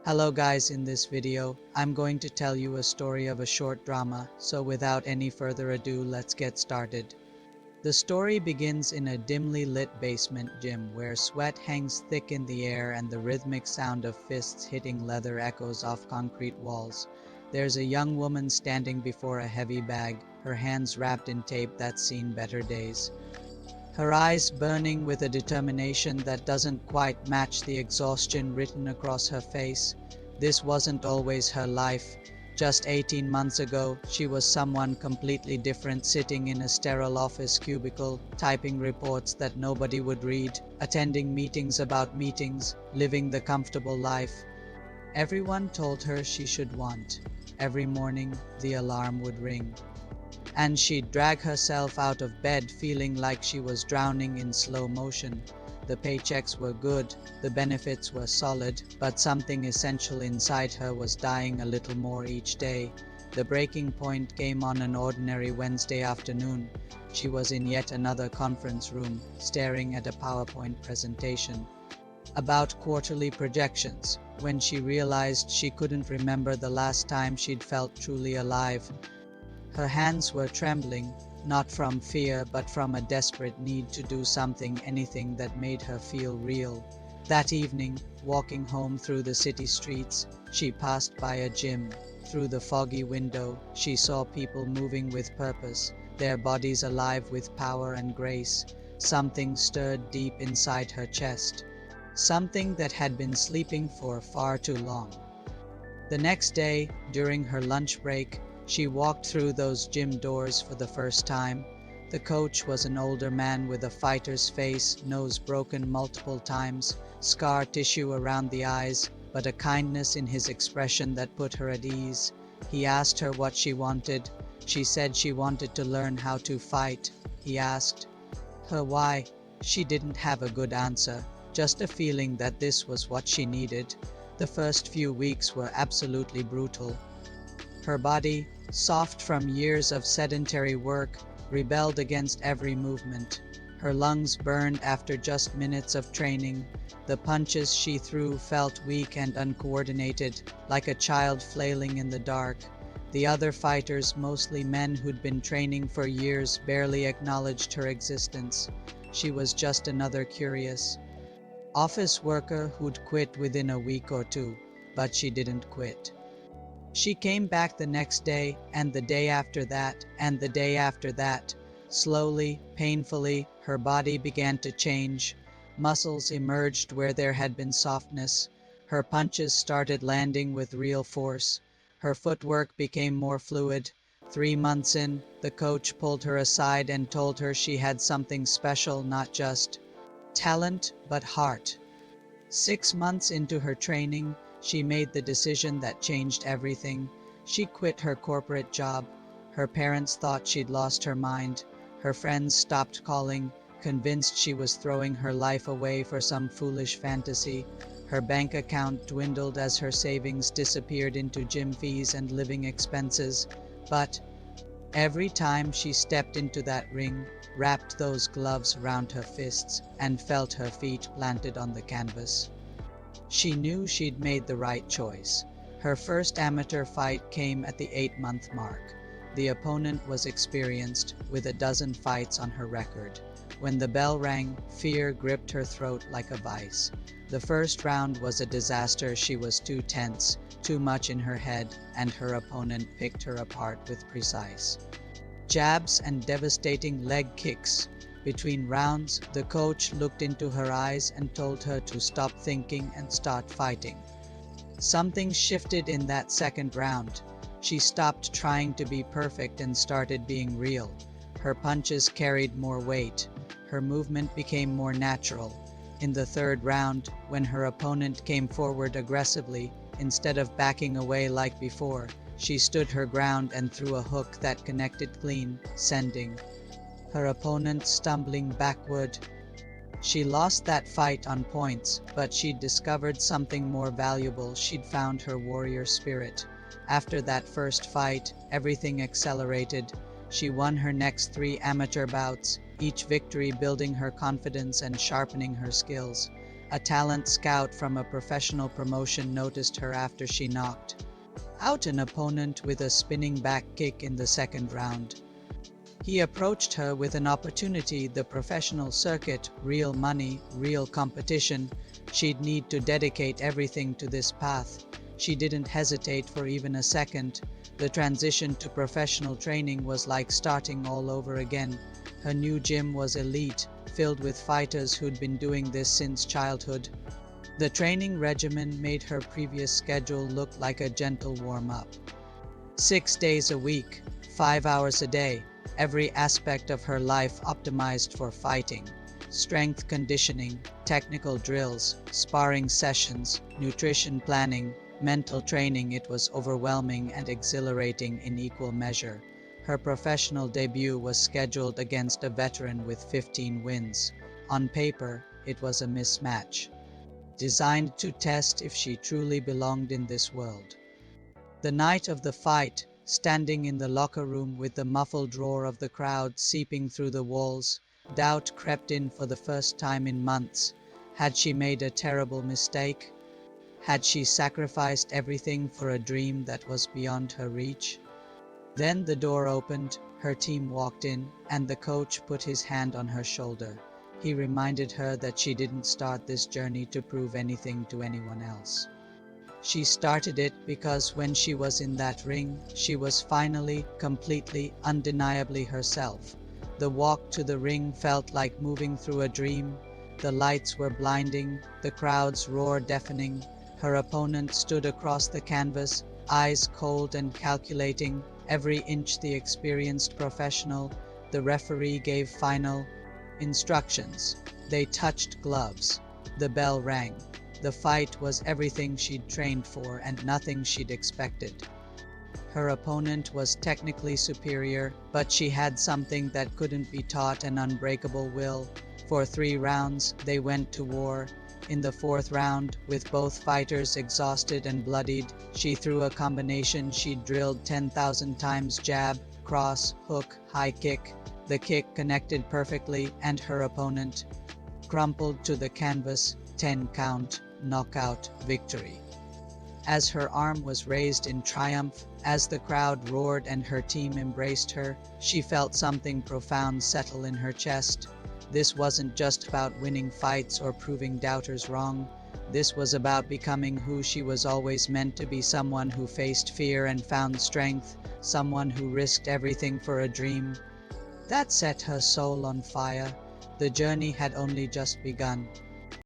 Hello guys, in this video, I'm going to tell you a story of a short drama, so without any further ado, let's get started. The story begins in a dimly lit basement gym where sweat hangs thick in the air and the rhythmic sound of fists hitting leather echoes off concrete walls. There's a young woman standing before a heavy bag, her hands wrapped in tape that's seen better days. Her eyes burning with a determination that doesn't quite match the exhaustion written across her face. This wasn't always her life. Just 18 months ago, she was someone completely different, sitting in a sterile office cubicle, typing reports that nobody would read, attending meetings about meetings, living the comfortable life everyone told her she should want. Every morning, the alarm would ring, and she'd drag herself out of bed feeling like she was drowning in slow motion. The paychecks were good, the benefits were solid, but something essential inside her was dying a little more each day. The breaking point came on an ordinary Wednesday afternoon. She was in yet another conference room, staring at a PowerPoint presentation about quarterly projections, when she realized she couldn't remember the last time she'd felt truly alive. Her hands were trembling, not from fear but from a desperate need to do something, anything that made her feel real. That evening, walking home through the city streets, she passed by a gym. Through the foggy window, she saw people moving with purpose, their bodies alive with power and grace. Something stirred deep inside her chest, something that had been sleeping for far too long. The next day, during her lunch break, she walked through those gym doors for the first time. The coach was an older man with a fighter's face, nose broken multiple times, scar tissue around the eyes, but a kindness in his expression that put her at ease. He asked her what she wanted. She said she wanted to learn how to fight. He asked her why. She didn't have a good answer, just a feeling that this was what she needed. The first few weeks were absolutely brutal. Her body, soft from years of sedentary work, rebelled against every movement. Her lungs burned after just minutes of training. The punches she threw felt weak and uncoordinated, like a child flailing in the dark. The other fighters, mostly men who'd been training for years, barely acknowledged her existence. She was just another curious office worker who'd quit within a week or two, but she didn't quit. She came back the next day, and the day after that, and the day after that. Slowly, painfully, her body began to change. Muscles emerged where there had been softness. Her punches started landing with real force. Her footwork became more fluid. 3 months in, the coach pulled her aside and told her she had something special, not just talent, but heart. 6 months into her training, she made the decision that changed everything. She quit her corporate job. Her parents thought she'd lost her mind. Her friends stopped calling, convinced she was throwing her life away for some foolish fantasy. Her bank account dwindled as her savings disappeared into gym fees and living expenses. But every time she stepped into that ring, wrapped those gloves around her fists, and felt her feet planted on the canvas, she knew she'd made the right choice. Her first amateur fight came at the 8-month mark. The opponent was experienced, with a dozen fights on her record. When the bell rang, fear gripped her throat like a vice. The first round was a disaster. She was too tense, too much in her head, and her opponent picked her apart with precise jabs and devastating leg kicks. Between rounds, the coach looked into her eyes and told her to stop thinking and start fighting. Something shifted in that second round. She stopped trying to be perfect and started being real. Her punches carried more weight. Her movement became more natural. In the third round, when her opponent came forward aggressively, instead of backing away like before, she stood her ground and threw a hook that connected clean, sending her opponent stumbling backward. She lost that fight on points, but she'd discovered something more valuable. She'd found her warrior spirit. After that first fight, everything accelerated. She won her next 3 amateur bouts, each victory building her confidence and sharpening her skills. A talent scout from a professional promotion noticed her after she knocked out an opponent with a spinning back kick in the second round. He approached her with an opportunity: the professional circuit, real money, real competition. She'd need to dedicate everything to this path. She didn't hesitate for even a second. The transition to professional training was like starting all over again. Her new gym was elite, filled with fighters who'd been doing this since childhood. The training regimen made her previous schedule look like a gentle warm-up. 6 days a week, 5 hours a day, every aspect of her life optimized for fighting. Strength conditioning, technical drills, sparring sessions, nutrition planning, mental training. It was overwhelming and exhilarating in equal measure. Her professional debut was scheduled against a veteran with 15 wins. On paper, it was a mismatch, designed to test if she truly belonged in this world. The night of the fight, standing in the locker room with the muffled roar of the crowd seeping through the walls, doubt crept in for the first time in months. Had she made a terrible mistake? Had she sacrificed everything for a dream that was beyond her reach? Then the door opened, her team walked in, and the coach put his hand on her shoulder. He reminded her that she didn't start this journey to prove anything to anyone else. She started it because when she was in that ring, she was finally, completely, undeniably herself. The walk to the ring felt like moving through a dream. The lights were blinding, the crowd's roar deafening. Her opponent stood across the canvas, eyes cold and calculating, every inch the experienced professional. The referee gave final instructions. They touched gloves. The bell rang. The fight was everything she'd trained for and nothing she'd expected. Her opponent was technically superior, but she had something that couldn't be taught: an unbreakable will. For 3 rounds, they went to war. In the 4th round, with both fighters exhausted and bloodied, she threw a combination she'd drilled 10,000 times: jab, cross, hook, high kick. The kick connected perfectly, and her opponent crumpled to the canvas. 10 count, knockout, victory. As her arm was raised in triumph, as the crowd roared and her team embraced her, she felt something profound settle in her chest. This wasn't just about winning fights or proving doubters wrong. This was about becoming who she was always meant to be: someone who faced fear and found strength, someone who risked everything for a dream. That set her soul on fire. The journey had only just begun.